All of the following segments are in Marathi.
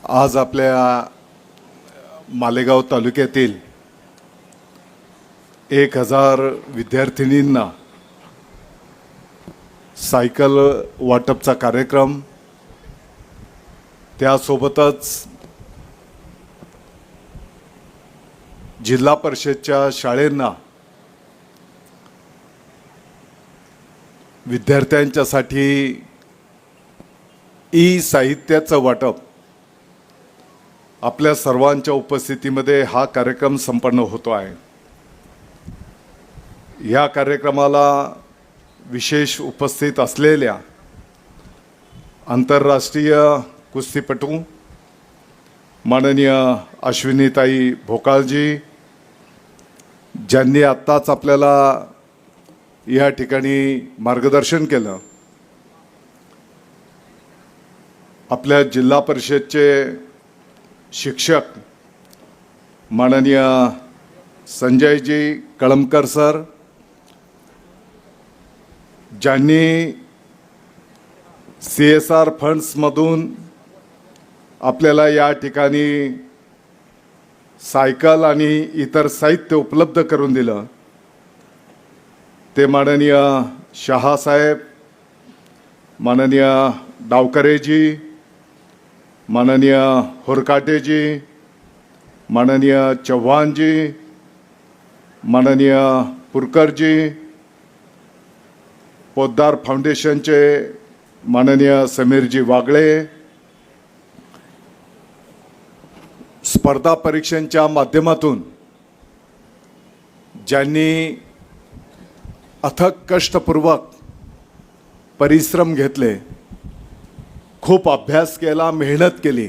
आज आपल्या मालेगाव तालुक्यातील 1000 विद्यार्थिनींना सायकल वाटपचा कार्यक्रम, त्यासोबतच जिल्हा परिषदच्या शाळांना विद्यार्थ्यांच्यासाठी साहित्याचं वाटप आपल्या सर्वांच्या उपस्थितीमध्ये हा कार्यक्रम संपन्न होतो आहे। या कार्यक्रमाला विशेष उपस्थित असलेल्या आंतरराष्ट्रीय कुस्तीपटू माननीय अश्विनीताई भोकाळजी, ज्यांनी आत्ताच आपल्याला या ठिकाणी मार्गदर्शन केलं, आपल्या जिल्हा परिषदचे शिक्षक माननीय संजयजी कळमकर सर, ज्यांनी CSR फंड्समधून आपल्याला या ठिकाणी सायकल आणि इतर साहित्य उपलब्ध करून दिलं, ते माननीय शहासाहेब, माननीय डावकरेजी, माननीय होरकाटेजी, माननीय चव्हाणजी, माननीय पुरकरजी, पोद्दार फाउंडेशनचे माननीय समीरजी वागळे, स्पर्धा परीक्षांच्या माध्यमातून ज्यांनी अथक कष्टपूर्वक परिश्रम घेतले, खूप अभ्यास केला, मेहनत केली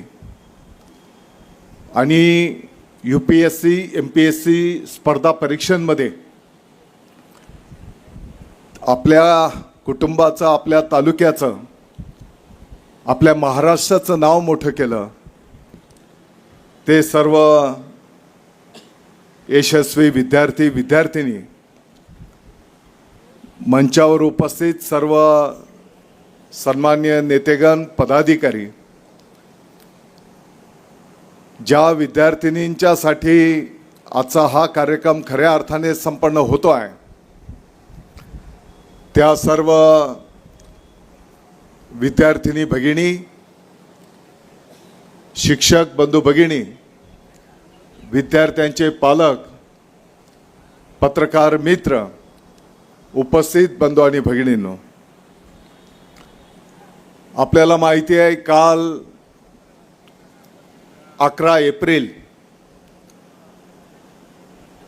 आणि UPSC MPSC स्पर्धा परीक्षांमध्ये आपल्या कुटुंबाचं, आपल्या तालुक्याचं, आपल्या महाराष्ट्राचं नाव मोठं केलं, ते सर्व यशस्वी विद्यार्थी विद्यार्थिनी, मंचावर उपस्थित सर्व सन्मान्य नेतेगण, पदाधिकारी, ज्या विद्यार्थिनींच्यासाठी आजचा हा कार्यक्रम खऱ्या अर्थाने संपन्न होतो आहे, त्या सर्व विद्यार्थिनी भगिनी, शिक्षक बंधू भगिनी, विद्यार्थ्यांचे पालक, पत्रकार मित्र, उपस्थित बंधू आणि भगिनींनो, आपल्याला माहिती आहे, काल 11 एप्रिल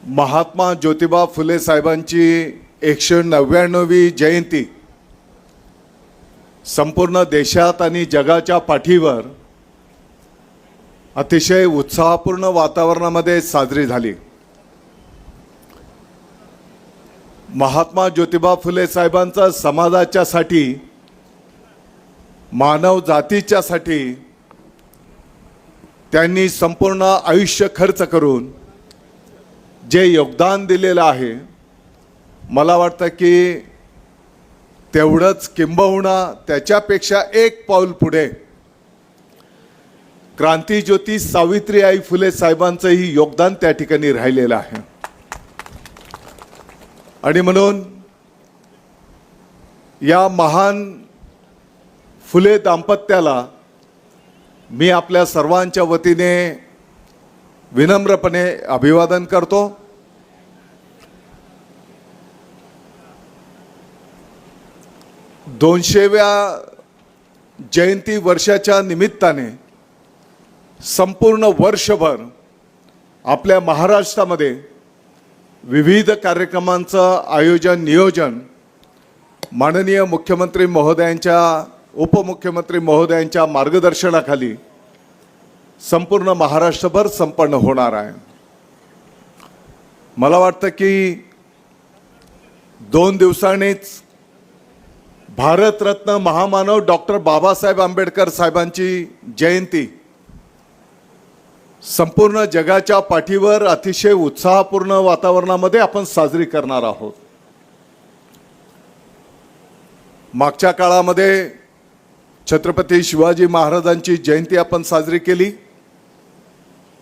महात्मा ज्योतिबा फुले साहेबांची 199वी जयंती संपूर्ण देशात आणि जगाच्या पाठीवर अतिशय उत्साहपूर्ण वातावरणामध्ये साजरी झाली। महात्मा ज्योतिबा फुले साहेबांचा समाजाच्यासाठी, मानव जातीच्यासाठी त्यांनी संपूर्ण आयुष्य खर्च करून जे योगदान दिलेलं आहे, मला वाटतं की तेवढंच किंबहुना त्याच्यापेक्षा एक पाऊल पुढे क्रांतिज्योती सावित्रीबाई फुले साहेबांचंही योगदान त्या ठिकाणी राहिलेलं आहे। आणि म्हणून या महान फुले दाम्पत्याला मी आपल्या सर्वांच्या वतीने विनम्रपणे अभिवादन करतो। 200व्या जयंती वर्षाच्या निमित्ताने संपूर्ण वर्षभर आपल्या महाराष्ट्रामध्ये विविध कार्यक्रमांचं आयोजन, नियोजन माननीय मुख्यमंत्री महोदयांच्या, उपमुख्यमंत्री महोदयांच्या मार्गदर्शनाखाली संपूर्ण महाराष्ट्रभर संपन्न होणार आहे। मला वाटतं की 2 दिवसांनीच भारतरत्न महामानव डॉक्टर बाबासाहेब आंबेडकर साहेबांची जयंती संपूर्ण जगाच्या पाठीवर अतिशय उत्साहपूर्ण वातावरणामध्ये आपण साजरी करणार आहोत। मागच्या काळामध्ये छत्रपती शिवाजी महाराजांची जयंती आपण साजरी केली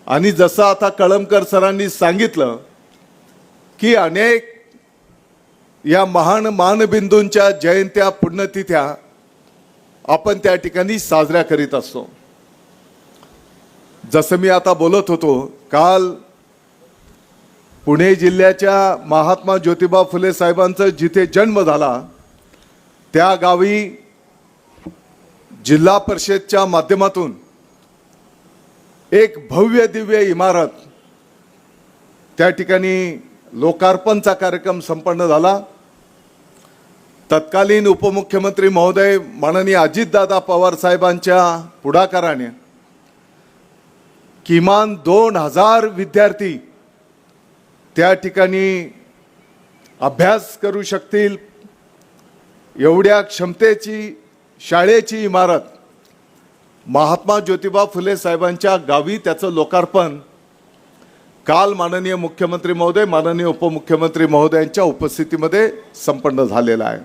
आणि जसं आता कळमकर सरांनी सांगितलं की अनेक या महान मानबिंदूंच्या जयंत्या पुण्यतिथ्या आपण त्या ठिकाणी साजऱ्या करीत असतो. जसं मी आता बोलत होतो, काल पुणे जिल्ह्याच्या महात्मा ज्योतिबा फुले साहेबांचा जिथे जन्म झाला त्या गावी जिल्हा परिषदच्या माध्यमातून एक भव्य दिव्य इमारत त्या ठिकाणी लोकार्पणचा कार्यक्रम संपन्न झाला. तत्कालीन उपमुख्यमंत्री महोदय माननीय अजितदादा पवार साहेबांच्या पुढाकाराने किमान 2000 विद्यार्थी त्या ठिकाणी अभ्यास करू शकतील एवढ्या क्षमतेची शाळेची इमारत महात्मा ज्योतिबा फुले साहेबांच्या गावी त्याचं लोकार्पण काल माननीय मुख्यमंत्री महोदय माननीय उपमुख्यमंत्री महोदयांच्या उपस्थितीमध्ये संपन्न झालेला आहे.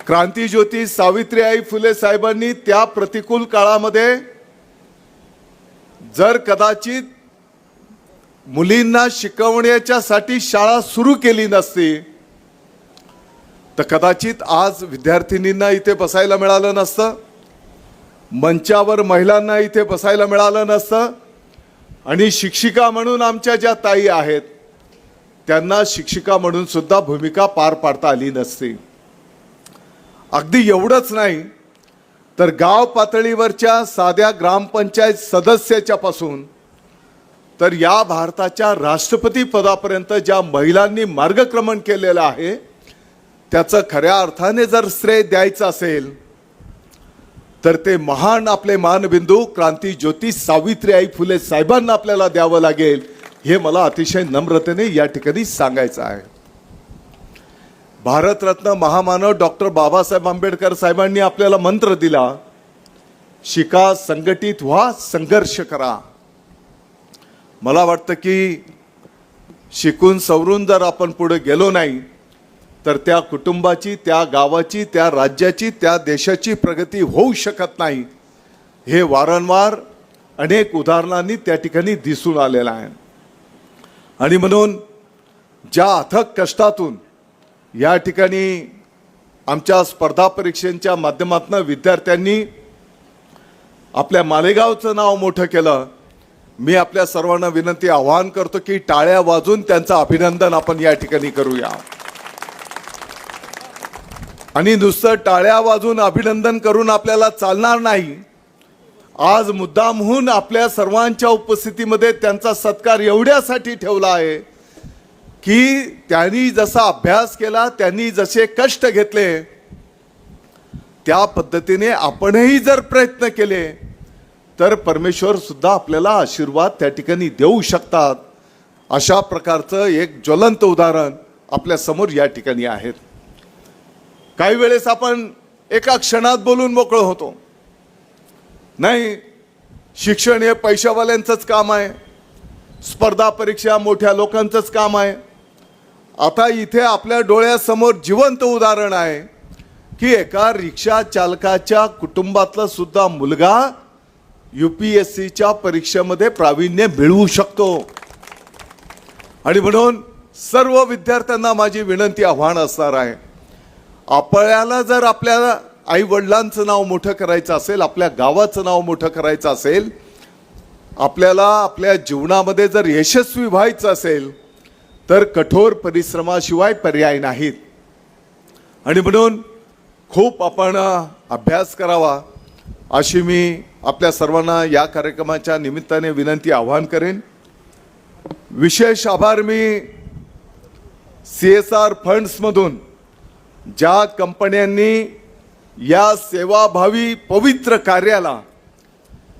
क्रांतीज्योती सावित्रीबाई फुले साहेबांनी त्या प्रतिकूल काळामध्ये जर कदाचित मुलींना शिकवण्याच्यासाठी शाळा सुरू केली नसती तर कदाचित आज विद्यार्थिनींना इथे बसायला मिळालं नसतं, मंचावर महिलांना इथे बसायला मिळालं नसतं आणि शिक्षिका म्हणून आमच्या ज्या ताई आहेत त्यांना शिक्षिका म्हणून सुद्धा भूमिका पार पाडता आली नसती. अगदी एवढंच नाही तर गाव पातळीवरच्या साध्या ग्रामपंचायत सदस्याच्या पासून तर या भारताच्या राष्ट्रपती पदापर्यंत ज्या महिलांनी मार्गक्रमण केलेलं आहे त्याचं खऱ्या अर्थाने जर श्रेय द्यायचं असेल तर ते महान आपले मानबिंदू क्रांतीज्योती सावित्रीबाई फुले साहेबांना आपल्याला द्यावं लागेल, हे मला अतिशय नम्रतेने या ठिकाणी सांगायचं आहे. भारतरत्न महामानव डॉक्टर बाबासाहेब आंबेडकर साहेबांनी आपल्याला मंत्र दिला, शिका, संघटित व्हा, संघर्ष करा. मला वाटतं की शिकून सवरून जर आपण पुढे गेलो नाही तर त्या कुटुंबाची, त्या गावाची, त्या राज्याची, त्या देशाची प्रगती होऊ शकत नाही. हे वारंवार अनेक उदाहरणांनी त्या ठिकाणी दिसून आलेलं आहे. आणि म्हणून ज्या अथक कष्टातून या ठिकाणी आमच्या स्पर्धा परीक्षांच्या माध्यमातून विद्यार्थ्यांनी आपल्या मालेगावचं नाव मोठं केलं, मी आपल्या सर्वांना विनंती आवाहन करतो की टाळ्या वाजून त्यांचं अभिनंदन आपण या ठिकाणी करूया. आणि नुसतं टाळ्या वाजून अभिनंदन करून आपल्याला चालणार नाही. आज मुद्दामहून आपल्या सर्वांच्या उपस्थितीमध्ये त्यांचा सत्कार एवढ्यासाठी ठेवला आहे की त्यांनी जसा अभ्यास केला, त्यांनी जसे कष्ट घेतले त्या पद्धतीने आपणही जर प्रयत्न केले तर परमेश्वर सुद्धा आपल्याला आशीर्वाद त्या ठिकाणी देऊ शकतात. अशा प्रकारचं एक ज्वलंत उदाहरण आपल्या समोर या ठिकाणी आहेत. काही वेळेस आपण एका क्षणात बोलून मोकळं होतो, नाही शिक्षण हे पैशावाल्यांचंच काम आहे, स्पर्धा परीक्षा मोठ्या लोकांचंच काम आहे. आता इथे आपल्या डोळ्यासमोर जिवंत उदाहरण आहे की एका रिक्षा चालकाच्या कुटुंबातला सुद्धा मुलगा UPSCच्या परीक्षेमध्ये प्रावीण्य मिळवू शकतो. आणि म्हणून सर्व विद्यार्थ्यांना माझी विनंती, आव्हान असणार आहे, आपल्याला जर आपल्या आई वडिलांचं नाव मोठं करायचं असेल, आपल्या गावाचं नाव मोठं करायचं असेल, आपल्याला आपल्या जीवनामध्ये जर यशस्वी व्हायचं असेल तर कठोर परिश्रमाशिवाय पर्याय नाहीत. आणि म्हणून खूप आपण अभ्यास करावा अशी मी आपल्या सर्वांना या कार्यक्रमाच्या निमित्ताने विनंती, आवाहन करेन. विशेष आभार मी CSR फंड्समधून ज्या कंपन्यांनी या सेवाभावी पवित्र कार्याला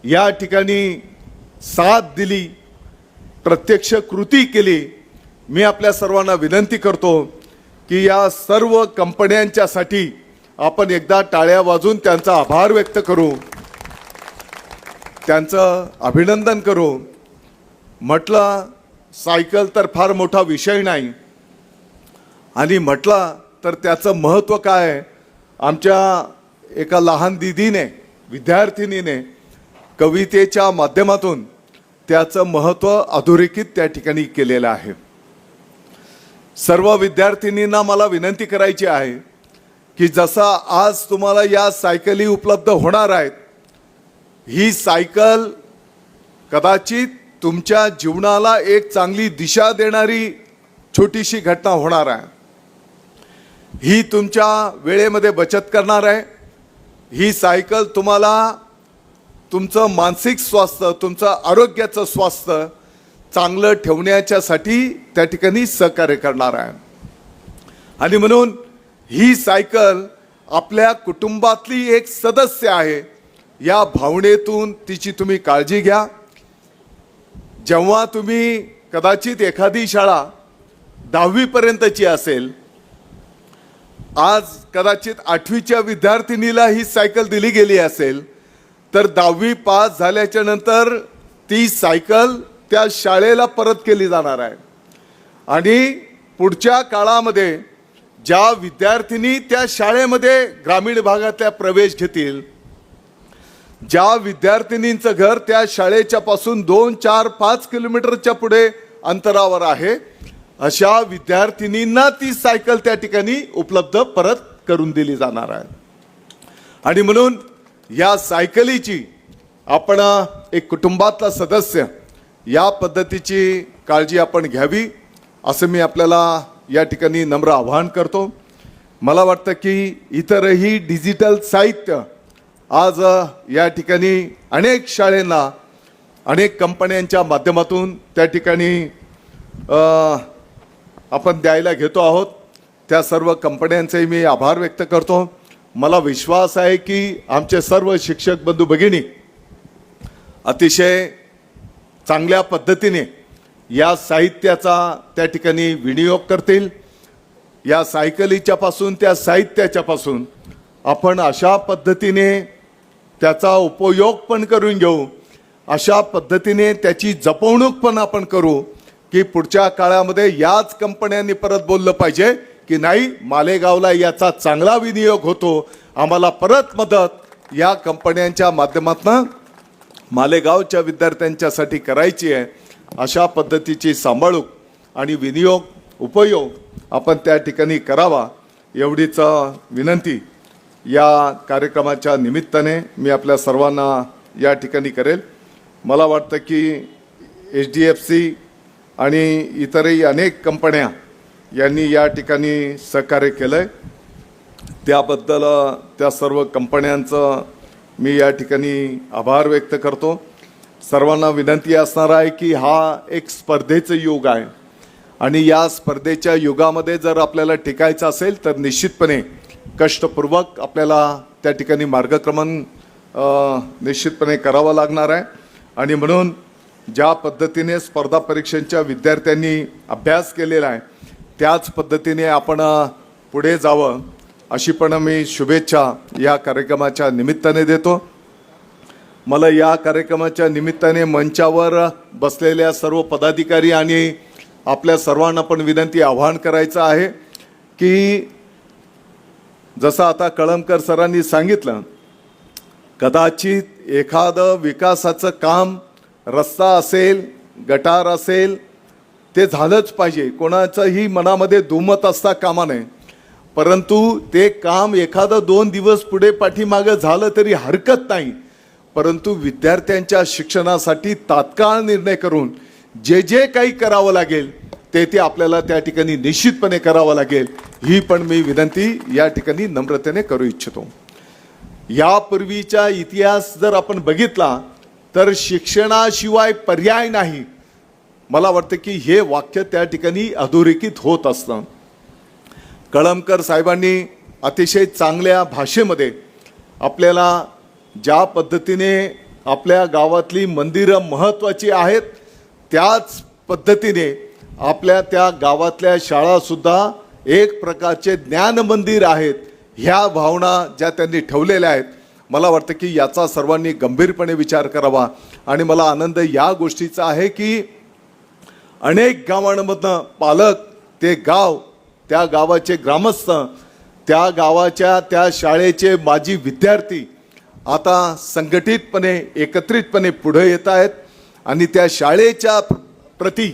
या ठिकाणी साथ दिली, प्रत्यक्ष कृती केली, मी आपल्या सर्वांना विनंती करतो की या सर्व कंपन्यांच्यासाठी आपण एकदा टाळ्या वाजून त्यांचा आभार व्यक्त करू, त्यांचं अभिनंदन करू. म्हटलं सायकल तर फार मोठा विषय नाही आणि म्हटलं तर त्याचं महत्त्व काय, आमच्या एका लहान दिदीने विद्यार्थिनीने कवितेच्या माध्यमातून त्याचं महत्त्व अधोरेखित त्या ठिकाणी केलेलं आहे. सर्व विद्यार्थिनींना मला विनंती करायची आहे की जसा आज तुम्हाला या सायकली उपलब्ध होणार आहेत, ही सायकल कदाचित तुमच्या जीवनाला एक चांगली दिशा देणारी छोटीशी घटना होणार आहे. ही तुमच्या वेळेमध्ये बचत करणार आहे. ही सायकल तुम्हाला तुमचं मानसिक स्वास्थ्य, तुमचं आरोग्याचं स्वास्थ्य चांगलं ठेवण्याच्यासाठी त्या ठिकाणी सहकार्य करणार आहे. आणि म्हणून ही सायकल आपल्या कुटुंबातली एक सदस्य आहे या भावनेतून तिची तुम्ही काळजी घ्या. जेव्हा तुम्ही कदाचित एखादी शाळा 10वी पर्यंतची असेल, आज कदाचित 8वीच्या विद्यार्थिनीला ही सायकल दिली गेली असेल, तर 10वी पास झाल्याच्या नंतर ती सायकल त्या शाळेला परत केली जाणार आहे. आणि पुढच्या काळामध्ये ज्या विद्यार्थिनी त्या शाळेमध्ये ग्रामीण भागातल्या प्रवेश घेतील, ज्या विद्यार्थिनींचं घर त्या शाळेच्या पासून 2, 4, 5 किलोमीटरच्या पुढे अंतरावर आहे, अशा विद्यार्थिनींना ती सायकल त्या ठिकाणी उपलब्ध परत करून दिली जाणार आहे. आणि म्हणून या सायकलीची आपण एक कुटुंबातला सदस्य या पद्धतीची काळजी आपण घ्यावी, असं मी आपल्याला या ठिकाणी नम्र आवाहन करतो. मला वाटतं की इतरही डिजिटल साहित्य आज या ठिकाणी अनेक शाळेंना अनेक कंपन्यांच्या माध्यमातून त्या ठिकाणी आपण द्यायला घेतो आहोत. त्या सर्व कंपन्यांचे मी आभार व्यक्त करतो. मला विश्वास आहे की आमचे सर्व शिक्षक बंधू भगिनी अतिशय चांगल्या पद्धतीने या साहित्याचा त्या ठिकाणी विनियोग करतील. या सायकलीच्या पासून, त्या साहित्याच्या पासून आपण अशा पद्धतीने त्याचा उपयोग पण करून घेऊ, अशा पद्धतीने त्याची जपवणूक पण आपण करू की पुढच्या काळामध्ये याच कंपन्यांनी परत बोललं पाहिजे की नाही, मालेगावला याचा चांगला विनियोग होतो, आम्हाला परत मदत या कंपन्यांच्या माध्यमातून मालेगावच्या विद्यार्थ्यांच्यासाठी करायची आहे. अशा पद्धतीची सांभाळूक आणि विनियोग, उपयोग आपण त्या ठिकाणी करावा, एवढीच विनंती या कार्यक्रमाच्या निमित्ताने मी आपल्या सर्वांना या ठिकाणी करेल. मला वाटतं की HDFC आणि इतरही अनेक कंपन्या यांनी या ठिकाणी सहकार्य केलं आहे. त्याबद्दल त्या सर्व कंपन्यांचं मी या ठिकाणी आभार व्यक्त करतो. सर्वांना विनंती असणार आहे की हा एक स्पर्धेचं युग आहे आणि या स्पर्धेच्या युगामध्ये जर आपल्याला टिकायचं असेल तर निश्चितपणे कष्टपूर्वक आपल्याला त्या ठिकाणी मार्गक्रमण निश्चितपणे करावं लागणार आहे. आणि म्हणून ज्या पद्धतीने स्पर्धा परीक्षांच्या विद्यार्थ्यांनी अभ्यास केलेला आहे त्याच पद्धतीने आपण पुढे जावं, अशी पण मी शुभेच्छा या कार्यक्रमाच्या निमित्ताने देतो. मला या कार्यक्रमाच्या निमित्ताने मंचावर बसलेल्या सर्व पदाधिकारी आणि आपल्या सर्वांना पण विनंती, आवाहन करायचं आहे की जसं आता कळमकर सरांनी सांगितलं, कदाचित एखादं विकासाचं काम, रस्ता असेल, गटार असेल, ते झालंच पाहिजे, कोणाचंही मनामध्ये दुमत असता कामा नये. परंतु ते काम एखादं 2 दिवस पुढे पाठीमागं झालं तरी हरकत नाही, परंतु विद्यार्थ्यांच्या शिक्षणासाठी तात्काळ निर्णय करून जे जे काही करावं लागेल ते आपल्याला त्या ठिकाणी निश्चितपणे करावं लागेल, ही पण मी विनंती या ठिकाणी नम्रतेने करू इच्छितो. यापूर्वीचा इतिहास जर आपण बघितला तर शिक्षणाशिवाय पर्याय नाही, मला वाटतं की हे वाक्य त्या ठिकाणी अधोरेखित होत असतं. कळमकर साहेबांनी अतिशय चांगल्या भाषेमध्ये आपल्याला ज्या पद्धतीने आपल्या गावातली मंदिरं महत्त्वाची आहेत त्याच पद्धतीने आपल्या त्या गावातल्या शाळासुद्धा एक प्रकारचे ज्ञान मंदिर आहेत, ह्या भावना ज्या त्यांनी ठेवलेल्या आहेत, मला वाटतं की याचा सर्वांनी गंभीरपणे विचार करावा. आणि मला आनंद या गोष्टीचा आहे की अनेक गावांमधनं पालक, ते गाव, त्या गावाचे ग्रामस्थ त्या गावाच्या त्या शाळेचे माजी विद्यार्थी आता संघटितपणे एकत्रितपणे पुढे येत आहेत आणि त्या शाळेच्या प्रती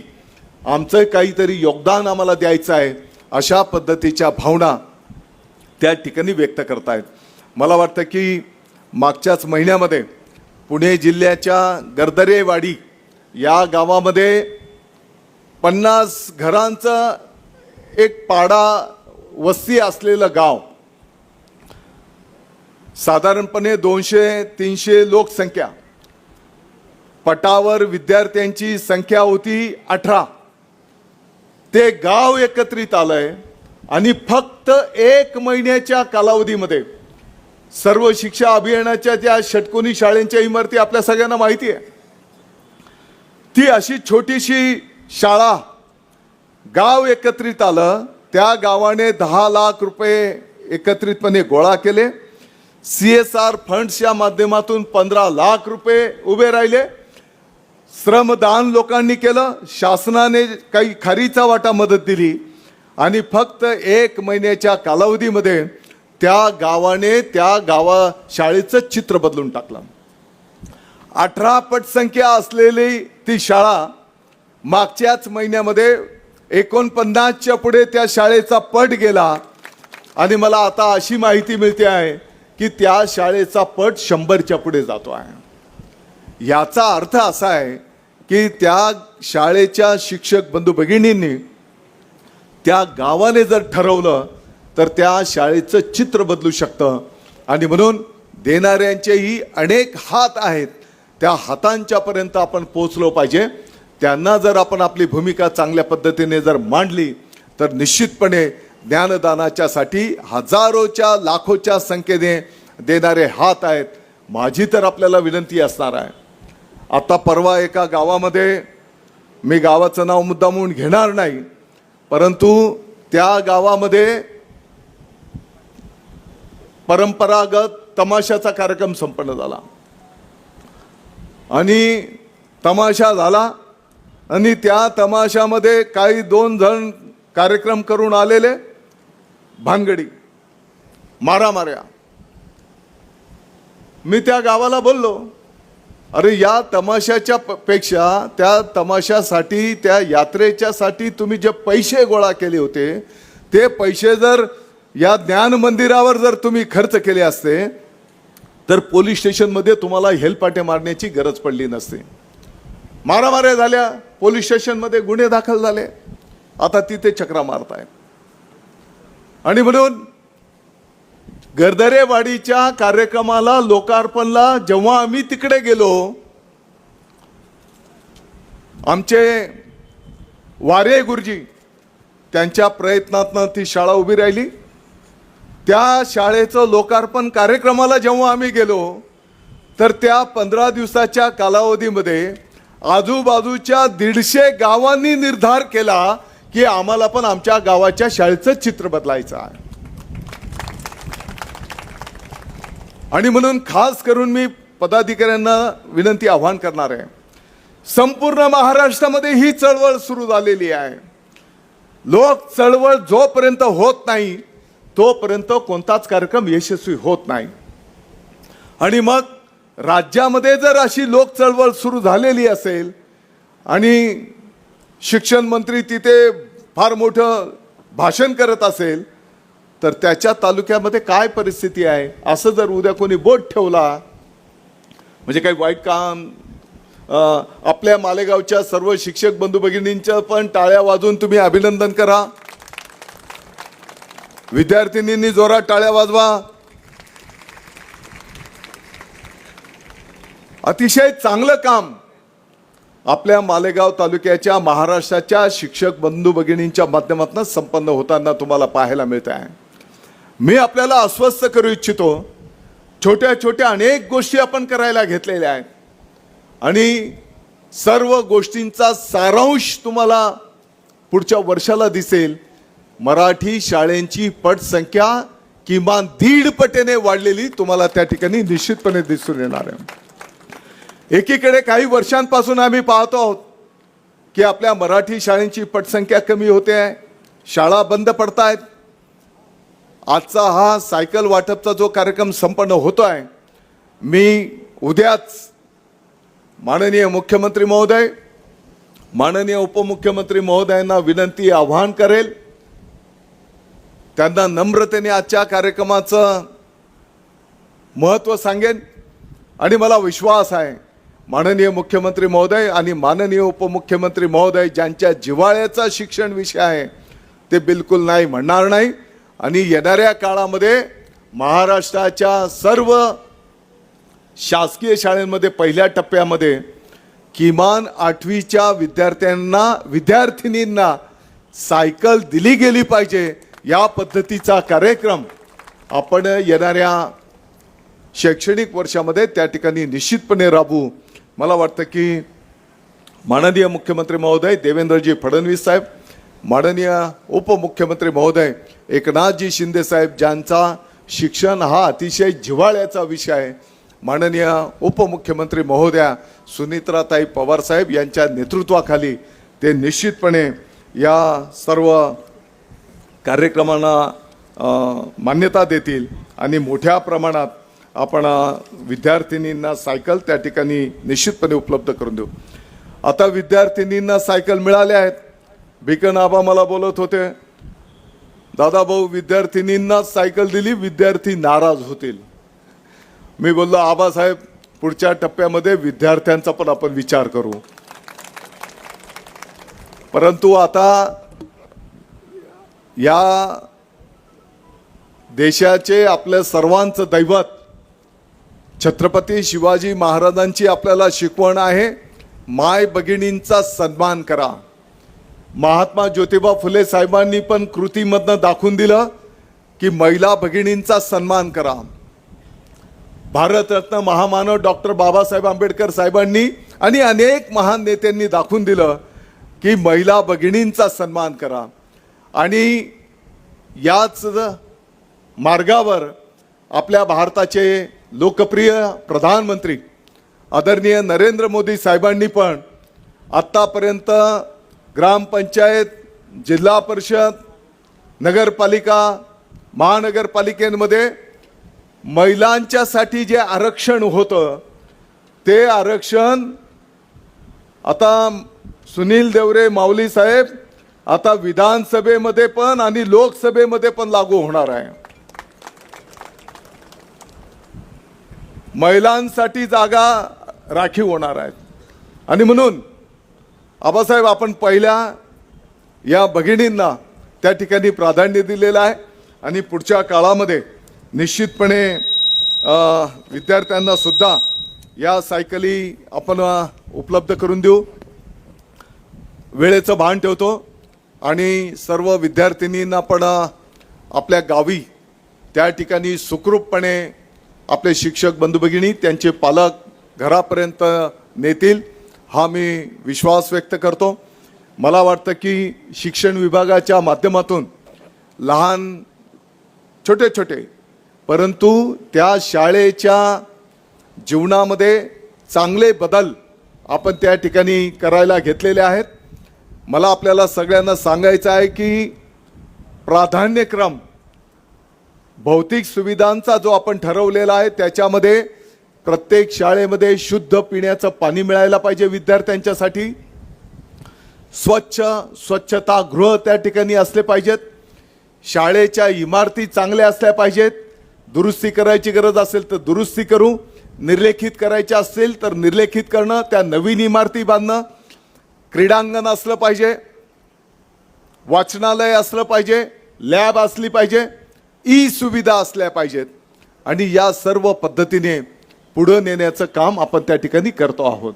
आमचं काहीतरी योगदान आम्हाला द्यायचं आहे अशा पद्धतीच्या भावना त्या ठिकाणी व्यक्त करतायत. मला वाटतं की मागच्याच महिन्यामध्ये पुणे जिल्ह्याच्या गर्दरेवाडी या गावामध्ये 50 घरांचं एक पाडा वस्ती असलेलं गाव, साधारणपणे 200-300 लोकसंख्या, पटावर विद्यार्थ्यांची संख्या होती 18. ते गाव एकत्रित आलंय आणि फक्त 1 महिन्याच्या कालावधीमध्ये सर्व शिक्षा अभियानाच्या ज्या षटकोनी शाळेंच्या इमारती आपल्या सगळ्यांना माहिती आहे, ती अशी छोटीशी शाळा गाव एकत्रित आलं. त्या गावाने 10 लाख रुपये एकत्रितपणे गोळा केले. CSR फंड्सच्या माध्यमातून 15 लाख रुपये उभे राहिले. श्रमदान लोकांनी केलं, शासनाने काही खारीचा वाटा मदत दिली आणि फक्त 1 महिन्याच्या कालावधीमध्ये त्या गावाने त्या शाळेचं चित्र बदलून टाकलं. 18 पटसंख्या असलेली ती शाळा मागच्याच महिन्यामध्ये 49च्या पुढे त्या शाळेचा पट गेला आणि मला आता अशी माहिती मिळते आहे की त्या शाळेचा पट 100च्या पुढे जातो आहे. याचा अर्थ असा आहे की त्या शाळेच्या शिक्षक बंधू भगिनींनी त्या गावाने जर ठरवलं तर त्या शाळेचं चित्र बदलू शकतं आणि म्हणून देणाऱ्यांचेही अनेक हात आहेत. त्या हातांच्या पर्यंत आपण पोहोचलो पाहिजे. त्यांना जर आपण आपली भूमिका चांगल्या पद्धतीने जर मांडली तर निश्चितपणे ज्ञानदानाच्यासाठी हजारोच्या लाखोच्या संख्येने देणारे हात आहेत. माझी तर आपल्याला विनंती असणार आहे. आता परवा एका गावामध्ये, मी गावाचं नाव मुद्दामून घेणार नाही, परंतु त्या गावामध्ये परंपरागत तमाशाचा कार्यक्रम संपन्न झाला आणि तमाशा झाला आणि त्या तमाशामध्ये काही 2 जण कार्यक्रम करून आलेले भानगडी मारामाऱ्या. मी त्या गावाला बोललो, अरे या तमाशाच्या पेक्षा त्या तमाशासाठी, त्या यात्रेच्यासाठी तुम्ही जे पैसे गोळा केले होते ते पैसे जर या ज्ञान मंदिरावर जर तुम्ही खर्च केले असते तर पोलीस स्टेशनमध्ये तुम्हाला हेलपाटे मारण्याची गरज पडली नसते. मारामाऱ्या झाल्या, पोलीस स्टेशनमध्ये गुन्हे दाखल झाले, आता तिथे चक्रा मारताय. आणि म्हणून गर्दरेवाडीच्या कार्यक्रमाला, लोकार्पणला जेव्हा आम्ही तिकडे गेलो, आमचे वारे गुरुजी त्यांच्या प्रयत्नातनं ती शाळा उभी राहिली. त्या शाळेचं लोकार्पण कार्यक्रमाला जेव्हा आम्ही गेलो तर त्या 15 दिवसाच्या कालावधीमध्ये आजूबाजूच्या 150 गावांनी निर्धार केला की आम्हाला पण आमच्या गावाच्या शाळेचं चित्र बदलायचं आहे. आणि म्हणून खास करून मी पदाधिकाऱ्यांना विनंती, आवाहन करणार आहे, संपूर्ण महाराष्ट्रामध्ये ही चळवळ सुरू झालेली आहे. लोक चळवळ जोपर्यंत होत नाही तोपर्यंत कोणताच कार्यक्रम यशस्वी होत नाही. आणि मग राज्यामध्ये जर अशी लोक चळवळ सुरू झालेली असेल आणि शिक्षण मंत्री तिथे फार मोठं भाषण करत असेल तर त्याच्या तालुक्यामध्ये काय परिस्थिती आहे, असं जर उद्या कोणी बोट ठेवला म्हणजे काही वाईट काम. आपल्या मालेगावच्या सर्व शिक्षक बंधू भगिनींचं पण टाळ्या वाजवून तुम्ही अभिनंदन करा. विद्यार्थिनींनी जोरात टाळ्या वाजवा. अतिशय चांगलं काम आपल्या मालेगाव तालुक्याच्या, महाराष्ट्राच्या शिक्षक बंधू भगिनींच्या माध्यमातून संपन्न होताना तुम्हाला पाहायला मिळत आहे. मी आपल्याला आश्वस्त करू इच्छितो, छोट्या छोट्या अनेक गोष्टी आपण करायला घेतलेल्या आहेत आणि सर्व गोष्टींचा सारांश तुम्हाला पुढच्या वर्षाला दिसेल. मराठी शाळेंची पटसंख्या किमान 1.5 पटीने वाढलेली तुम्हाला त्या ठिकाणी निश्चितपणे दिसून येणार आहे. एकीकडे काही वर्षांपासून आम्ही पाहतो आहोत की आपल्या मराठी शाळेंची पटसंख्या कमी होते आहे, शाळा बंद पडतायत. आजचा हा सायकल वाटपचा जो कार्यक्रम संपन्न होतो आहे, मी उद्याच माननीय मुख्यमंत्री महोदय, माननीय उपमुख्यमंत्री महोदयांना विनंती आवाहन करेल, त्यांना नम्रतेने आजच्या कार्यक्रमाचं महत्त्व सांगेन आणि मला विश्वास आहे माननीय मुख्यमंत्री महोदय आणि माननीय उपमुख्यमंत्री महोदय ज्यांच्या जिव्हाळ्याचा शिक्षण विषय आहे ते बिलकुल नाही म्हणणार नाही आणि येणाऱ्या काळामध्ये महाराष्ट्राच्या सर्व शासकीय शाळांमध्ये पहिल्या टप्प्यामध्ये किमान 8वीच्या विद्यार्थिनींना सायकल दिली गेली पाहिजे या पद्धतीचा कार्यक्रम आपण येणाऱ्या शैक्षणिक वर्षामध्ये त्या ठिकाणी निश्चितपणे राबवू. मला वाटतं की माननीय मुख्यमंत्री महोदय देवेंद्रजी फडणवीस साहेब, माननीय उपमुख्यमंत्री महोदय एकनाथजी शिंदे साहेब ज्यांचा शिक्षण हा अतिशय जिव्हाळ्याचा विषय आहे, माननीय उपमुख्यमंत्री महोदया सुनीत्राताई पवार साहेब यांच्या नेतृत्वाखाली ते निश्चितपणे या सर्व कार्यक्रमांना मान्यता देतील आणि मोठ्या प्रमाणात आपण विद्यार्थिनींना सायकल त्या ठिकाणी निश्चितपणे उपलब्ध करून देऊ. आता विद्यार्थिनींना सायकल मिळाल्या आहेत. भिकन आबा मला बोलत होते, दादा भाऊ विद्यार्थिनींना सायकल दिली, विद्यार्थी नाराज होतील. मी बोललो आबासाहेब पुढच्या टप्प्यामध्ये विद्यार्थ्यांचा पण आपण विचार करू. परंतु आता या देशाचे आपल्या सर्वांचं दैवत छत्रपती शिवाजी महाराजांची आपल्याला शिकवण आहे, माय भगिनींचा सन्मान करा. महात्मा ज्योतिबा फुले साहेबांनी पण कृतीमधनं दाखवून दिलं की महिला भगिनींचा सन्मान करा. भारतरत्न महामानव डॉक्टर बाबासाहेब आंबेडकर साहेबांनी आणि अनेक महान नेत्यांनी दाखवून दिलं की महिला भगिनींचा सन्मान करा. आणि याच मार्गावर आपल्या भारताचे लोकप्रिय प्रधानमंत्री आदरणीय नरेंद्र मोदी साहेबांनी पण आत्तापर्यंत ग्रामपंचायत, जिल्हा परिषद, नगरपालिका, महानगरपालिकेमध्ये महिलांच्यासाठी जे आरक्षण होतं ते आरक्षण आता सुनील देवरे माऊली साहेब आता विधानसभेमध्ये पण आणि लोकसभेमध्ये पण लागू होणार आहे. महिलांसाठी जागा राखीव होणार आहेत आणि म्हणून आबासाहेब आपण पहिल्या या भगिनींना त्या ठिकाणी प्राधान्य दिलेलं आहे आणि पुढच्या काळामध्ये निश्चितपणे विद्यार्थ्यांना सुद्धा या सायकली आपण उपलब्ध करून देऊ. वेळेचं भान ठेवतो आणि सर्व विद्यार्थिनींना पण आपल्या गावी त्या ठिकाणी सुखरूपपणे आपले शिक्षक बंधू भगिनी त्यांचे पालक घरापर्यंत नेतील हा मी विश्वास व्यक्त करतो. मला वाटतं की शिक्षण विभागाच्या माध्यमातून लहान छोटे छोटे परंतु त्या शाळेच्या जीवनामध्ये चांगले बदल आपण त्या ठिकाणी करायला घेतलेले आहेत. मला आपल्याला सगळ्यांना सांगायचं आहे की प्राधान्यक्रम भौतिक सुविधांचा जो आपण ठरवलेला आहे त्याच्यामध्ये प्रत्येक शाळेमध्ये शुद्ध पिण्याचं पाणी मिळायला पाहिजे विद्यार्थ्यांच्यासाठी. स्वच्छतागृह त्या ठिकाणी असले पाहिजेत. शाळेच्या इमारती चांगल्या असल्या पाहिजेत. दुरुस्ती करायची गरज असेल तर दुरुस्ती करू, निर्लेखित करायच्या असतील तर निर्लेखित करणं, त्या नवीन इमारती बांधणं, क्रीडांगण असलं पाहिजे, वाचनालय असलं पाहिजे, लॅब असली पाहिजे, ई सुविधा असल्या पाहिजेत आणि या सर्व पद्धतीने पुढे नेण्याचं काम आपण त्या ठिकाणी करतो आहोत.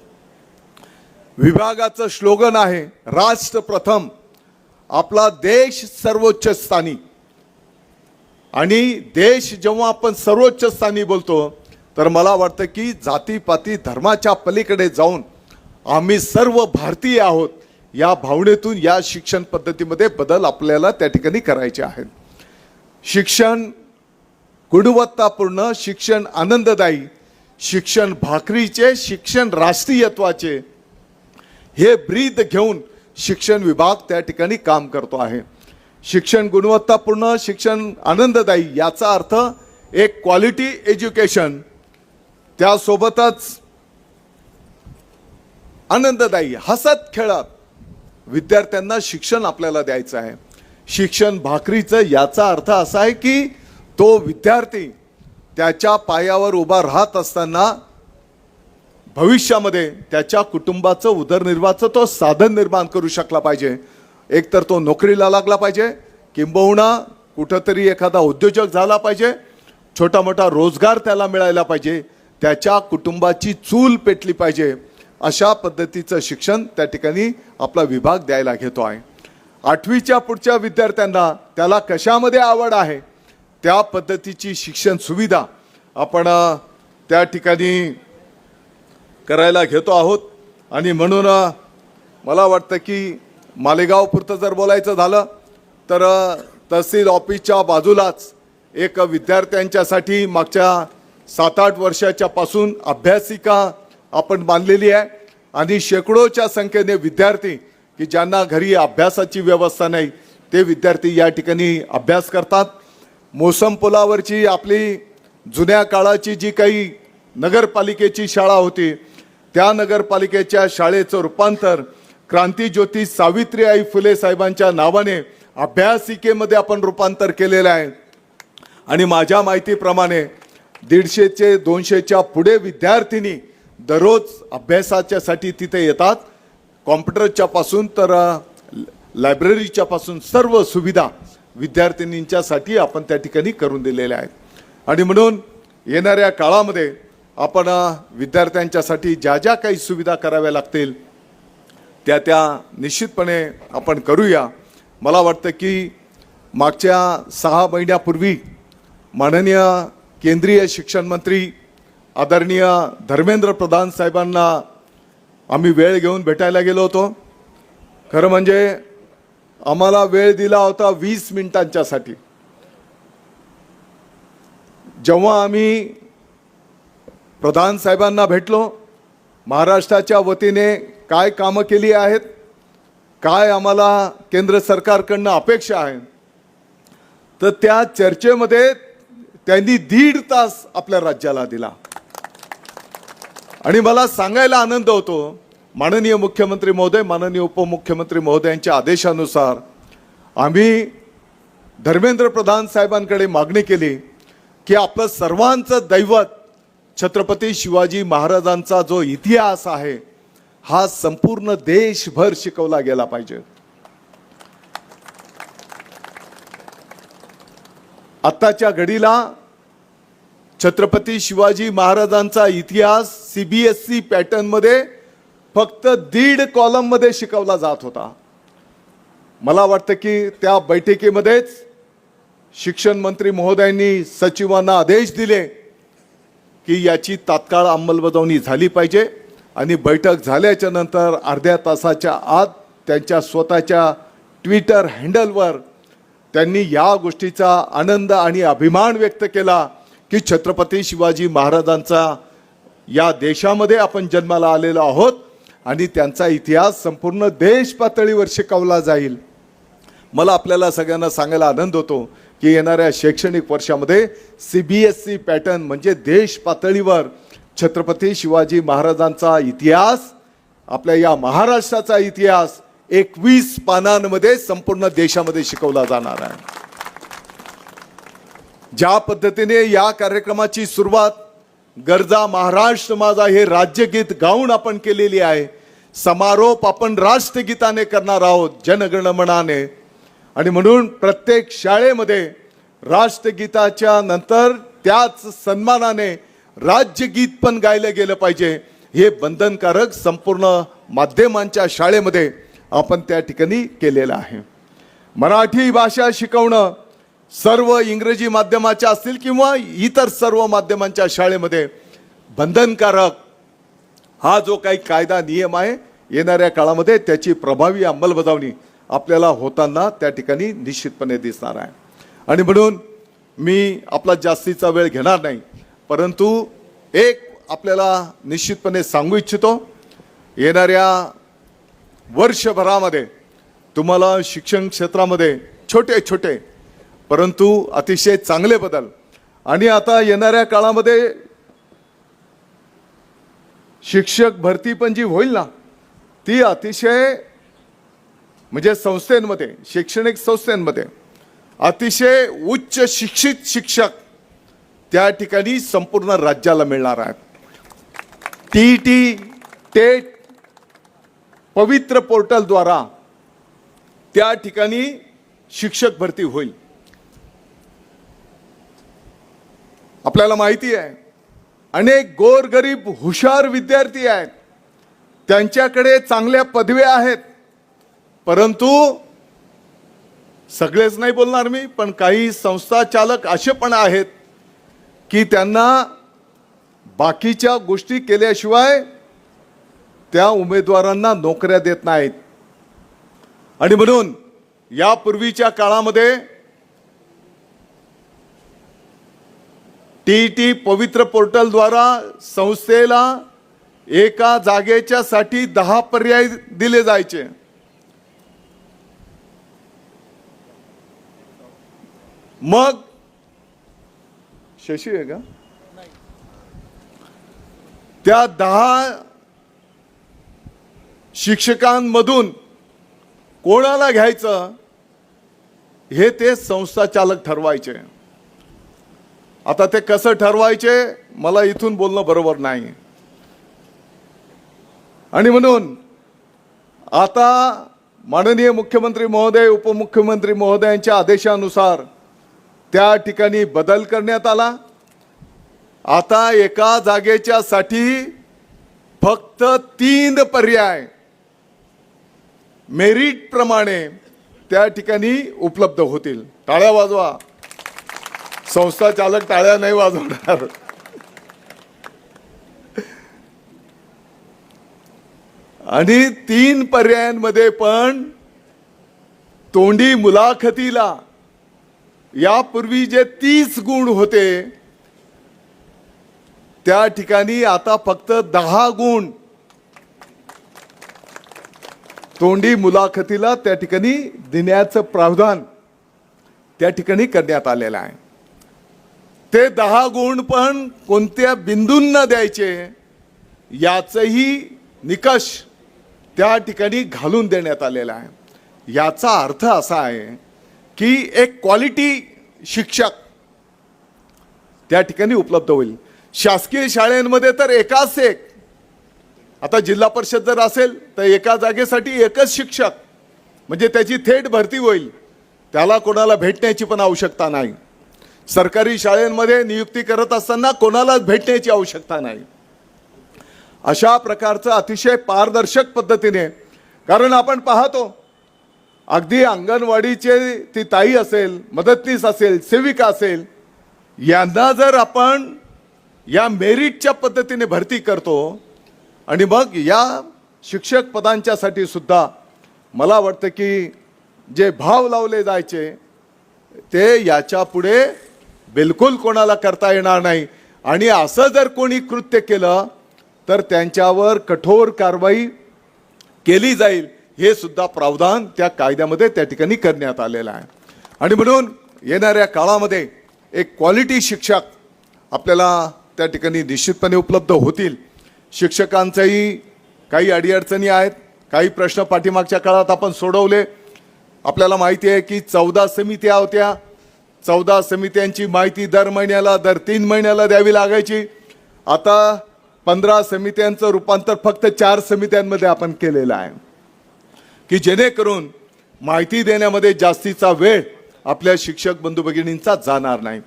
विभागाचं स्लोगन आहे राष्ट्र प्रथम, आपला देश सर्वोच्च स्थानी. आणि देश जेव्हा आपण सर्वोच्च स्थानी बोलतो तर मला वाटतं की जातीपाती धर्माच्या पलीकडे जाऊन आम्ही सर्व भारतीय आहोत या भावनेतून या शिक्षण पद्धतीमध्ये बदल आपल्याला त्या ठिकाणी करायचे आहेत. शिक्षण गुणवत्तापूर्ण, शिक्षण आनंददायी, शिक्षण भाकरीचे, शिक्षण राष्ट्रीयत्वाचे हे ब्रीद घेऊन शिक्षण विभाग त्या ठिकाणी काम करतो आहे. शिक्षण गुणवत्तापूर्ण, शिक्षण आनंददायी, याचा अर्थ एक क्वालिटी एज्युकेशन, त्यासोबतच आनंददायी हसत खेळत विद्यार्थ्यांना शिक्षण आपल्याला द्यायचं आहे. शिक्षण भाकरीचं याचा अर्थ असा आहे की तो विद्यार्थी त्याच्या पायावर उभा राहत असताना भविष्यामध्ये त्याच्या कुटुंबाचं उदरनिर्वाहाचं तो साधन निर्माण करू शकला पाहिजे. एकतर तो नोकरीला लागला पाहिजे, किंबहुना कुठंतरी एखादा उद्योजक झाला पाहिजे, छोटा मोठा रोजगार त्याला मिळायला पाहिजे, त्याच्या कुटुंबाची चूल पेटली पाहिजे. अशा पद्धतीचं शिक्षण त्या ठिकाणी आपला विभाग द्यायला घेतो आहे. 8वीच्या पुढच्या विद्यार्थ्यांना त्याला कशामध्ये आवड आहे त्या पद्धतीची शिक्षण सुविधा आपण त्या ठिकाणी करायला घेतो आहोत. आणि म्हणून मला वाटतं की मालेगाव पुरतं जर बोलायचं झालं तर तहसील ऑफिसच्या बाजूलाच एक विद्यार्थ्यांच्यासाठी मागच्या 7-8 वर्षाच्या पासून अभ्यासिका आपण बांधलेली आहे. आणि शेकडोच्या संख्येने विद्यार्थी की ज्यांना घरी अभ्यासाची व्यवस्था नाही ते विद्यार्थी या ठिकाणी अभ्यास करतात. मोसम पुलावरची आपली जुन्या काळाची जी काही नगरपालिकेची शाळा होती त्या नगरपालिकेच्या शाळेचं रूपांतर क्रांतीज्योती सावित्रीबाई फुले साहेबांच्या नावाने अभ्यासिकेमध्ये आपण रूपांतर केलेलं आहे. आणि माझ्या माहितीप्रमाणे 150-200च्या पुढे विद्यार्थिनी दररोज अभ्यासाच्यासाठी तिथे येतात. कॉम्प्युटरच्या पासून तर लायब्ररीच्या पासून सर्व सुविधा विद्यार्थिनींच्यासाठी आपण त्या ठिकाणी करून दिलेल्या आहेत. आणि म्हणून येणाऱ्या काळामध्ये आपण विद्यार्थ्यांच्यासाठी ज्या ज्या काही सुविधा कराव्या लागतील त्या निश्चितपणे आपण करूया. मला वाटतं की मागच्या 6 महिन्यापूर्वी माननीय केंद्रीय शिक्षण मंत्री आदरणीय धर्मेंद्र प्रधान साहेबांना आम्ही वेळ घेऊन भेटायला गेलो होतो. खरं म्हणजे आम्हाला वेळ दिला होता 20 मिनिटांच्यासाठी. जेव्हा आम्ही प्रधान साहेबांना भेटलो, महाराष्ट्राच्या वतीने काय कामं केली आहेत, काय आम्हाला केंद्र सरकारकडनं अपेक्षा आहे, तर त्या चर्चेमध्ये त्यांनी 1.5 तास आपल्या राज्याला दिला. आणि मला सांगायला आनंद होतो, माननीय मुख्यमंत्री महोदय, माननीय उपमुख्यमंत्री महोदयांच्या आदेशानुसार आम्ही धर्मेंद्र प्रधान साहेबांकडे मागणी केली की आपलं सर्वांचं दैवत छत्रपती शिवाजी महाराजांचा जो इतिहास आहे हा संपूर्ण देशभर शिकवला गेला पाहिजे. आत्ताच्या घडीला छत्रपती शिवाजी महाराजांचा इतिहास CBSE पॅटर्न मध्ये फक्त 1.5 कॉलम मध्ये शिकवला जात होता. मला वाटतं की त्या बैठकीमध्येच शिक्षण मंत्री महोदयांनी सचिवांना आदेश दिले की याची तात्काळ अंमलबजावणी झाली पाहिजे. आणि बैठक झाल्याच्या नंतर अर्ध्या तासाच्या आत त्यांच्या स्वतःच्या ट्विटर हँडलवर त्यांनी या गोष्टीचा आनंद आणि अभिमान व्यक्त केला की छत्रपती शिवाजी महाराजांचा या देशामध्ये आपण जन्माला आलेलो आहोत आणि त्यांचा इतिहास संपूर्ण देश पातळीवर शिकवला जाईल. मला आपल्याला सगळ्यांना सांगायला आनंद होतो की येणाऱ्या शैक्षणिक वर्षामध्ये CBSE पॅटर्न म्हणजे देश पातळीवर छत्रपती शिवाजी महाराजांचा इतिहास, आपल्या या महाराष्ट्राचा इतिहास 21 पानांमध्ये संपूर्ण देशामध्ये शिकवला जाणार आहे. ज्या पद्धतीने या कार्यक्रमाची सुरुवात गरजा महाराष्ट्र माझा हे राज्यगीत गाऊन आपण केलेली आहे, समारोप आपण राष्ट्रगीताने करणार आहोत, जनगणमनाने. आणि म्हणून प्रत्येक शाळेमध्ये राष्ट्रगीताच्या नंतर त्याच सन्मानाने राज्यगीत पण गायलं गेलं पाहिजे. हे बंधनकारक संपूर्ण माध्यमांच्या शाळेमध्ये आपण त्या ठिकाणी केलेलं आहे. मराठी भाषा शिकवणं सर्व इंग्रजी माध्यमाच्या असतील किंवा इतर सर्व माध्यमांच्या शाळेमध्ये बंधनकारक हा जो काही कायदा नियम आहे येणाऱ्या काळामध्ये त्याची प्रभावी अंमलबजावणी आपल्याला होताना त्या ठिकाणी निश्चितपणे दिसणार आहे. आणि म्हणून मी आपला जास्तीचा वेळ घेणार नाही, परंतु एक आपल्याला निश्चितपणे सांगू इच्छितो, येणाऱ्या वर्षभरामध्ये तुम्हाला शिक्षण क्षेत्रामध्ये छोटे छोटे परंतु अतिशय चांगले बदल. आणि आता येणाऱ्या काळामध्ये शिक्षक भरती पण जी होईल ना ती अतिशय म्हणजे संस्थांमध्ये शैक्षणिक संस्थांमध्ये अतिशय उच्च शिक्षित शिक्षक त्या ठिकाणी संपूर्ण राज्याला मिळणार आहेत. टीईटी टेट पवित्र पोर्टलद्वारा त्या ठिकाणी शिक्षक भरती होईल. आपल्याला माहिती आहे अनेक गोरगरीब हुशार विद्यार्थी आहेत, त्यांच्याकडे चांगल्या पदव्या आहेत, परंतु सगळेच नाही बोलणार मी, पण काही संस्था चालक असे पण आहेत की त्यांना बाकीच्या गोष्टी केल्याशिवाय त्या उमेदवारांना नोकऱ्या देत नाहीत. आणि म्हणून यापूर्वीच्या काळामध्ये टीईटी पवित्र पोर्टलद्वारा संस्थेला एका जागेच्या साठी 10 पर्याय दिले जायचे. मग शशी आहे का त्या 10 शिक्षकांमधून कोणाला घ्यायचं हे ते संस्था चालक ठरवायचे. आता ते कसं ठरवायचे मला इथून बोलणं बरोबर नाही. आणि म्हणून आता माननीय मुख्यमंत्री महोदय उपमुख्यमंत्री महोदयांच्या आदेशानुसार त्या ठिकाणी बदल करण्यात आला. आता एका जागेच्या साठी फक्त 3 पर्याय मेरिट प्रमाणे त्या ठिकाणी उपलब्ध होतील. टाळ्या वाजवा. संस्था चालक टाळ्या नाही वाजवणार. आणि 3 पर्यायांमध्ये पण तोंडी मुलाखतीला यापूर्वी जे 30 गुण होते त्या ठिकाणी आता फक्त 10 गुण तोंडी मुलाखतीला त्या ठिकाणी देण्याचं प्रावधान त्या ठिकाणी करण्यात आलेलं आहे. ते 10 गुण पण कोणत्या बिंदूंना द्यायचे याचंही निकष त्या ठिकाणी घालून देण्यात आलेला आहे. याचा अर्थ असा आहे की एक क्वालिटी शिक्षक त्या ठिकाणी उपलब्ध होईल. शासकीय शाळांमध्ये तर एकाच एक, आता जिल्हा परिषद जर असेल तर एका जागेसाठी एकच शिक्षक, म्हणजे त्याची थेट भरती होईल, त्याला कोणाला भेटण्याची पण आवश्यकता नाही. सरकारी शाळांमध्ये नियुक्ती करत असताना कोणालाच भेटण्याची आवश्यकता नाही. अशा प्रकारचं अतिशय पारदर्शक पद्धतीने, कारण आपण पाहतो अगदी अंगणवाडीचे ती ताई असेल, मदतनीस असेल, सेविका असेल, यांना जर आपण या मेरिटच्या पद्धतीने भरती करतो आणि मग या शिक्षक पदांच्यासाठी सुद्धा मला वाटतं की जे भाव लावले जायचे ते याच्या पुढे बिलकुल कोणाला करता येणार नाही. आणि असं जर कोणी कृत्य केलं तर त्यांच्यावर कठोर कारवाई केली जाईल, हे सुद्धा प्रावधान त्या कायद्यामध्ये त्या ठिकाणी करण्यात आलेलं आहे. आणि म्हणून येणाऱ्या काळामध्ये एक क्वालिटी शिक्षक आपल्याला त्या ठिकाणी निश्चितपणे उपलब्ध होतील. शिक्षकांचाही काही अडीअडचणी आहेत, काही प्रश्न पाठीमागच्या काळात आपण सोडवले. आपल्याला माहिती आहे की 14 समित्या होत्या. 14 समित्यांची माहिती दर महिन्याला दर 3 महिन्याला द्यावी लागायची. आता 15 समित्यांचं रूपांतर फक्त 4 समित्यांमध्ये आपण केलेलं आहे की जेणेकरून माहिती देण्यामध्ये जास्तीचा वेळ आपल्या शिक्षक बंधू भगिनींचा जाणार नाही.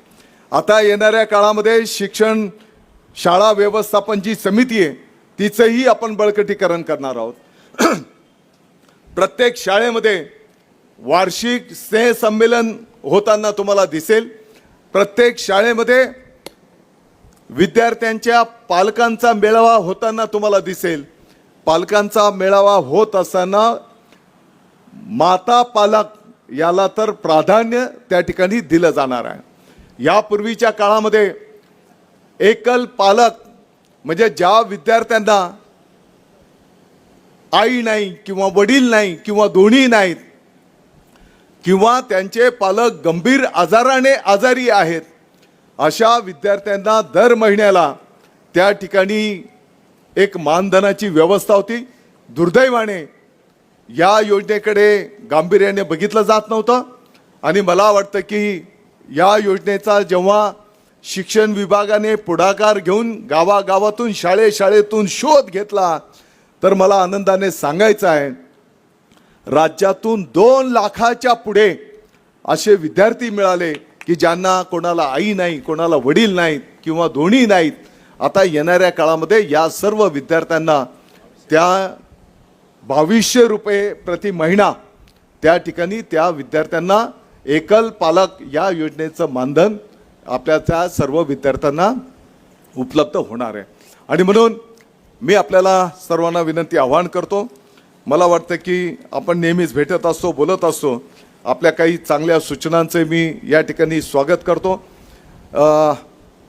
आता येणाऱ्या काळामध्ये शिक्षण शाळा व्यवस्थापन जी समिती आहे तिचंही आपण बळकटीकरण करणार आहोत. प्रत्येक शाळेमध्ये वार्षिक स्नेह संमेलन होताना तुम्हाला दिसेल. प्रत्येक शाळेमध्ये विद्यार्थ्यांच्या पालकांचा मेळावा होताना तुम्हाला दिसेल. पालकांचा मेळावा होत असताना माता पालक याला तर प्राधान्य त्या ठिकाणी दिलं जाणार आहे. यापूर्वीच्या काळामध्ये एकल पालक म्हणजे ज्या विद्यार्थ्यांना आई नाही किंवा वडील नाही किंवा दोन्ही नाहीत किंवा त्यांचे पालक गंभीर आजाराने आजारी आहेत, अशा विद्यार्थ्यांना दर महिन्याला त्या ठिकाणी एक मानधनाची व्यवस्था होती. दुर्दैवाने या योजनेकडे गांभीर्याने बघितलं जात नव्हतं आणि मला वाटतं की या योजनेचा जेव्हा शिक्षण विभागाने पुढाकार घेऊन गावागावातून शाळेतून शोध घेतला तर मला आनंदाने सांगायचं आहे, राज्यातून 2 लाखाच्या पुढे असे विद्यार्थी मिळाले की ज्यांना कोणाला आई नाही, कोणाला वडील नाहीत किंवा दोन्ही नाहीत. आता येणाऱ्या काळामध्ये या सर्व विद्यार्थ्यांना त्या 2200 रुपये प्रति महिना त्या ठिकाणी त्या विद्यार्थ्यांना एकल पालक या योजनेचं मानधन आपल्या त्या सर्व विद्यार्थ्यांना उपलब्ध होणार आहे. आणि म्हणून मी आपल्याला सर्वांना विनंती आवाहन करतो, मला वाटतं की आपण नेहमीच भेटत असतो, बोलत असतो, आपल्या काही चांगल्या सूचनांचे मी या ठिकाणी स्वागत करतो.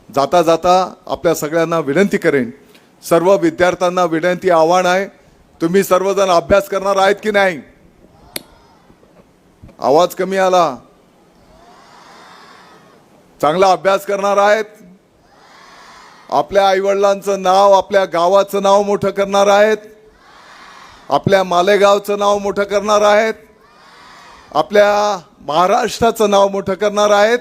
जाता जाता आपल्या सगळ्यांना विनंती करेन, सर्व विद्यार्थ्यांना विनंती आव्हान आहे, तुम्ही सर्वजण अभ्यास करणार आहेत की नाही? आवाज कमी आला. चांगला अभ्यास करणार आहेत? आपल्या आईवडिलांचं नाव, आपल्या गावाचं नाव मोठं करणार आहेत? आपल्या मालेगावचं नाव मोठं करणार आहेत? आपल्या महाराष्ट्राचं नाव मोठं करणार आहेत?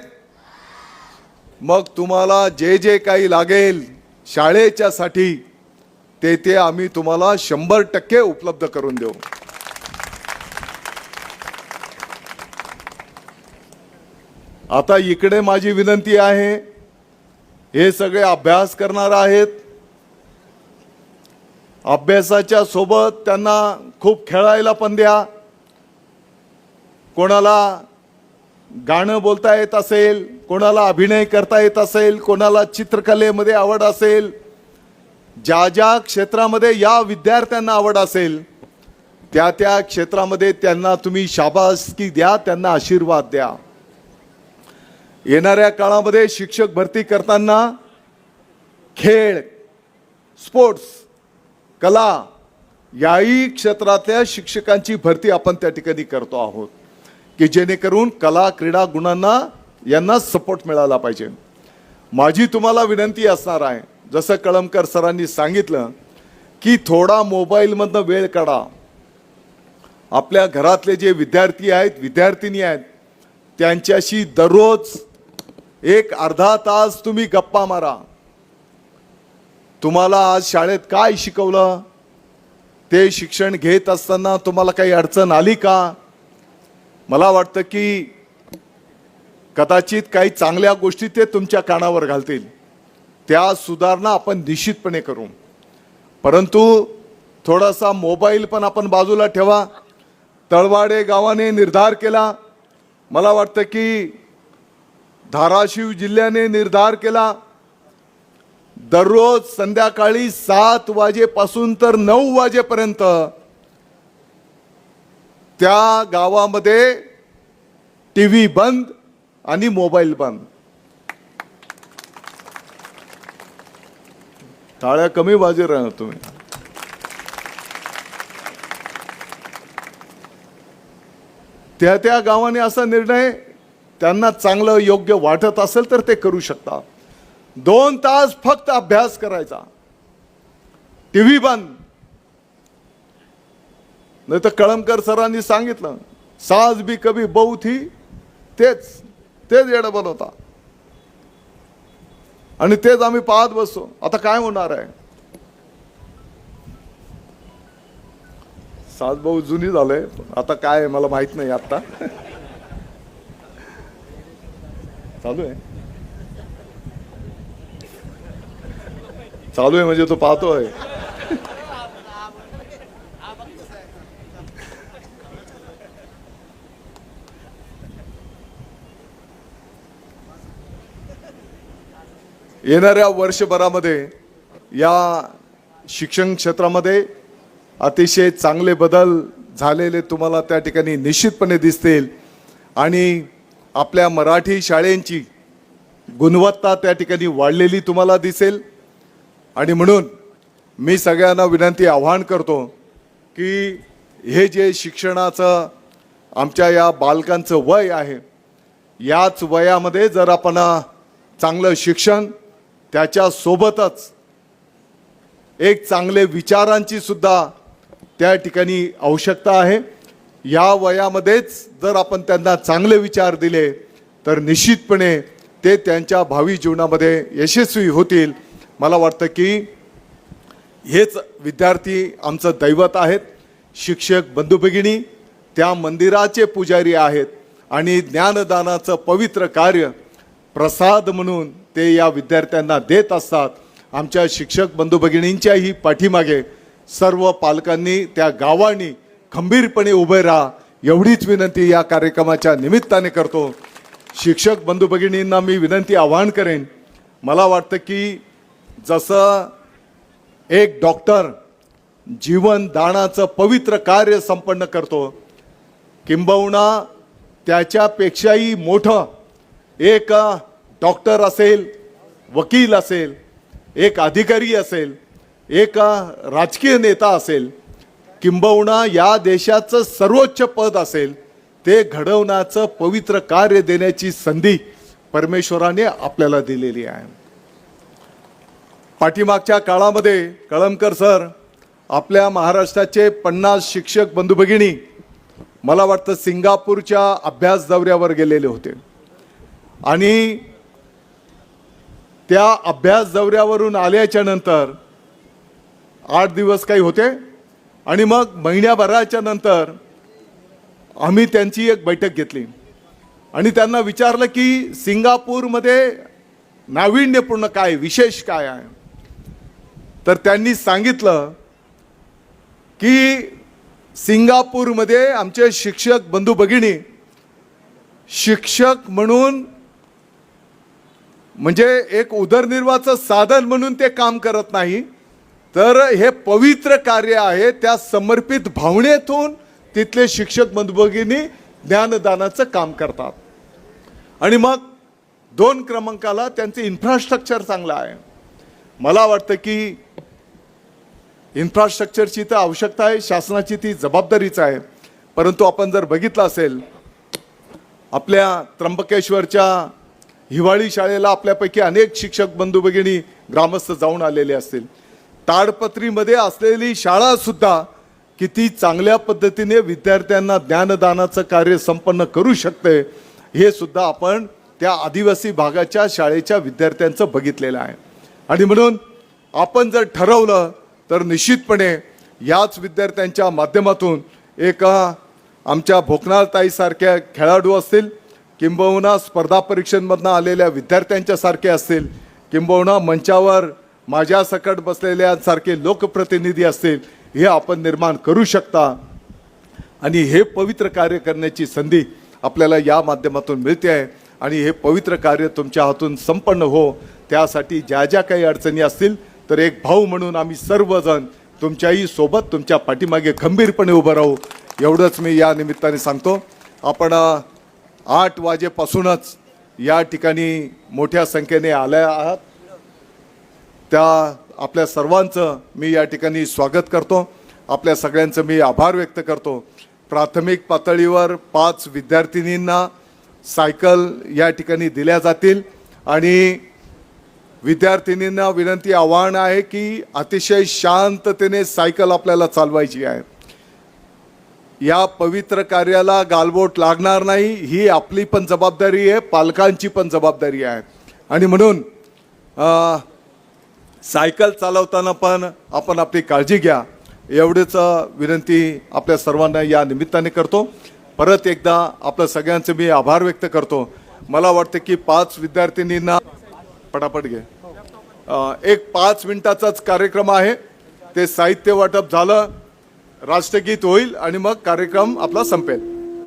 मग तुम्हाला जे जे काही लागेल शाळेच्यासाठी ते आम्ही तुम्हाला 100% उपलब्ध करून देऊ. आता इकडे माझी विनंती आहे, हे सगळे अभ्यास करणार आहेत, अभ्यासाच्या सोबत त्यांना खूप खेळायला पण द्या. कोणाला गाणं बोलता येत असेल, कोणाला अभिनय करता येत असेल, कोणाला चित्रकलेमध्ये आवड असेल, ज्या ज्या क्षेत्रामध्ये या विद्यार्थ्यांना आवड असेल त्या त्या क्षेत्रामध्ये त्यांना तुम्ही शाबासकी द्या, त्यांना आशीर्वाद द्या. येणाऱ्या काळामध्ये शिक्षक भरती करताना खेळ, स्पोर्ट्स, कला याही क्षेत्रातल्या शिक्षकांची भरती आपण त्या ठिकाणी करतो आहोत की जेणेकरून कला क्रीडा गुणांना यांना सपोर्ट मिळाला पाहिजे. माझी तुम्हाला विनंती असणार आहे, जसं कळमकर सरांनी सांगितलं की थोडा मोबाईलमधनं वेळ काढा. आपल्या घरातले जे विद्यार्थी आहेत, विद्यार्थिनी आहेत, त्यांच्याशी दररोज 1-अर्धा तास तुम्ही गप्पा मारा. तुम्हाला आज शाळेत काय शिकवलं, ते शिक्षण घेत असताना तुम्हाला काही अडचण आली का? मला वाटतं की कदाचित काही चांगल्या गोष्टी ते तुमच्या कानावर घालतील, त्या सुधारणा आपण निश्चितपणे करू. परंतु थोडासा मोबाईल पण आपण बाजूला ठेवा. तळवाडे गावाने निर्धार केला, मला वाटतं की धाराशिव जिल्ह्याने निर्धार केला, दररोज संध्याकाळी 7 वाजेपासून तर 9 वाजेपर्यंत त्या गावामध्ये टीव्ही बंद आणि मोबाईल बंद. टाळ्या कमी वाजे राहणार तुम्ही. त्या त्या गावाने असा निर्णय त्यांना चांगलं योग्य वाटत असेल तर ते करू शकता. 2 तास फक्त अभ्यास करायचा, टीव्ही बंद. नाही तर कळमकर सरांनी सांगितलं, साज भी कभी बहू थी, तेच येडं बनवता आणि तेच आम्ही पाहत बसतो. आता काय होणार आहे? सास भाऊ जुनी झालंय, आता काय मला माहित नाही. आता चालू आहे म्हणजे तो पाहतोय. येणाऱ्या वर्षभरामध्ये या शिक्षण क्षेत्रामध्ये अतिशय चांगले बदल झालेले तुम्हाला त्या ठिकाणी निश्चितपणे दिसतील आणि आपल्या मराठी शाळेंची गुणवत्ता त्या ठिकाणी वाढलेली तुम्हाला दिसेल. आणि म्हणून मी सगळ्यांना विनंती आवाहन करतो की हे जे शिक्षणाचं आमच्या या बालकांचं वय आहे. याच वयामध्ये जर आपण चांगलं शिक्षण, त्याच्यासोबतच एक चांगले विचारांची सुद्धा त्या ठिकाणी आवश्यकता आहे. या वयामध्येच जर आपण त्यांना चांगले विचार दिले तर निश्चितपणे ते त्यांच्या भावी जीवनामध्ये यशस्वी होतील. मला वाटतं की हेच विद्यार्थी आमचं दैवत आहेत. शिक्षक बंधू भगिनी त्या मंदिराचे पुजारी आहेत आणि ज्ञानदानाचं पवित्र कार्य प्रसाद म्हणून ते या विद्यार्थ्यांना देत असतात. आमच्या शिक्षक बंधू भगिनींच्याही पाठीमागे सर्व पालकांनी, त्या गावांनी खंबीरपणे उभे राहा एवढीच विनंती या कार्यक्रमाच्या निमित्ताने करतो. शिक्षक बंधू भगिनींना मी विनंती आवाहन करेन. मला वाटतं की जसं एक डॉक्टर जीवन दानाचं पवित्र कार्य संपन्न करतो, किंबहुना त्याच्यापेक्षाही मोठं एक डॉक्टर असेल, वकील असेल, एक अधिकारी असेल, एक राजकीय नेता असेल, किंबहुना या देशाचं सर्वोच्च पद असेल, ते घडवण्याचं पवित्र कार्य देण्याची संधी परमेश्वराने आपल्याला दिलेली आहे. पाठीमागच्या काळामध्ये कळमकर सर आपल्या महाराष्ट्राचे 50 शिक्षक बंधू भगिनी मला वाटतं सिंगापूरच्या अभ्यास दौऱ्यावर गेलेले होते आणि त्या अभ्यास दौऱ्यावरून आल्याच्या नंतर 8 दिवस काही होते आणि मग महिन्याभराच्या नंतर आम्ही त्यांची एक बैठक घेतली आणि त्यांना विचारलं की सिंगापूरमध्ये नाविन्यपूर्ण काय, विशेष काय आहे. तर त्यांनी सांगितलं की सिंगापूरमध्ये आमचे शिक्षक बंधू भगिनी शिक्षक म्हणून म्हणजे एक उदरनिर्वाहाचं साधन म्हणून ते काम करत नाही, तर हे पवित्र कार्य आहे. त्या समर्पित भावनेतून तिथले शिक्षक बंधू भगिनी ज्ञानदानाचं काम करतात. आणि मग 2 क्रमांकाला त्यांचे इन्फ्रास्ट्रक्चर चांगलं आहे. मला वाटतं की इन्फ्रास्ट्रक्चरची तर आवश्यकता आहे, शासनाची ती जबाबदारीच आहे. परंतु आपण जर बघितलं असेल आपल्या त्र्यंबकेश्वरच्या हिवाळी शाळेला आपल्यापैकी अनेक शिक्षक बंधू भगिनी ग्रामस्थ जाऊन आलेले असतील. ताडपत्रीमध्ये असलेली शाळा सुद्धा किती चांगल्या पद्धतीने विद्यार्थ्यांना ज्ञानदानाचं कार्य संपन्न करू शकते हे सुद्धा आपण त्या आदिवासी भागाच्या शाळेच्या विद्यार्थ्यांचं बघितलेलं आहे. आणि म्हणून आपण जर ठरवलं तर निश्चितपणे याच विद्यार्थ्यांच्या माध्यमातून एक आमच्या भोकनाळताईसारख्या खेळाडू असतील, किंबहुना स्पर्धा परीक्षांमधनं आलेल्या विद्यार्थ्यांच्या सारखे असतील, किंबहुना मंचावर माझ्या सकट बसलेल्यासारखे लोकप्रतिनिधी असतील, हे आपण निर्माण करू शकता. आणि हे पवित्र कार्य करण्याची संधी आपल्याला या माध्यमातून मिळते आहे. आणि हे पवित्र कार्य तुमच्या हातून संपन्न हो, त्यासाठी ज्या ज्या काही अडचणी असतील तर एक भाऊ म्हणून आम्ही सर्वजण तुमच्याही सोबत, तुमच्या पाठीमागे खंबीरपणे उभं राहू एवढंच मी या निमित्ताने सांगतो. आपण 8 वाजेपासूनच या ठिकाणी मोठ्या संख्येने आल्या आहात, त्या आपल्या सर्वांचं मी या ठिकाणी स्वागत करतो. आपल्या सगळ्यांचं मी आभार व्यक्त करतो. प्राथमिक पातळीवर 5 विद्यार्थिनींना सायकल या ठिकाणी दिल्या जातील आणि विद्यार्थिनींना विनंती, आव्हान आहे की अतिशय शांततेने सायकल आपल्याला चालवायची आहे. या पवित्र कार्याला गालबोट लागणार नाही, ही आपली पण जबाबदारी आहे, पालकांची पण जबाबदारी आहे. आणि म्हणून सायकल चालवताना पण आपण आपली काळजी घ्या एवढीच विनंती आपल्या सर्वांना या निमित्ताने करतो. परत एकदा आपल्या सगळ्यांचे मी आभार व्यक्त करतो. मला वाटतं की 5 विद्यार्थिनींना पटापट घे, एक 5 मिनिटाचाच कार्यक्रम आहे. ते साहित्य वाटप झालं, राष्ट्रगीत होईल आणि मग कार्यक्रम आपला संपेल.